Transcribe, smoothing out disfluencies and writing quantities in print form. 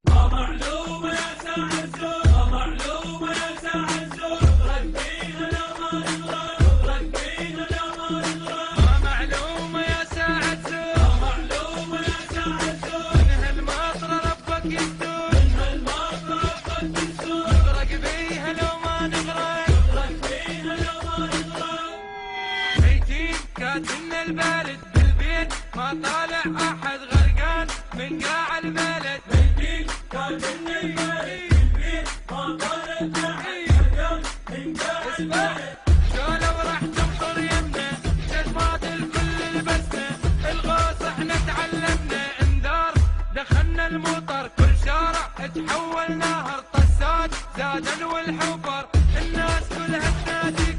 معلومة يا ساعة الزور، معلومة يا ساعة الزور، اغرق فيها لا ما نغرق، اغرق فيها لا ما نغرق. معلومة يا ساعة الزور، معلومة يا ساعة الزور، من هالمطر ربك يستور، من هالمطر ربك يستور، نغرق فيها لو ما نغرق، اغرق فيها لا ما نغرق. ميتين كاتلنا البلد بالبيت ما طالع أحد غرقان من قاع البلد. ميتين كاتلنا البلد بالبيت ما طالع أحد غرقان من قاع البلد. شالوا راح تمطر يمنا جزمات الكل لبسنا، الغوص احنا تعلمنا، انذار دخلنا المطر كل شارع تحول نهر، طسات زادن والحفر الناس كلها تنادي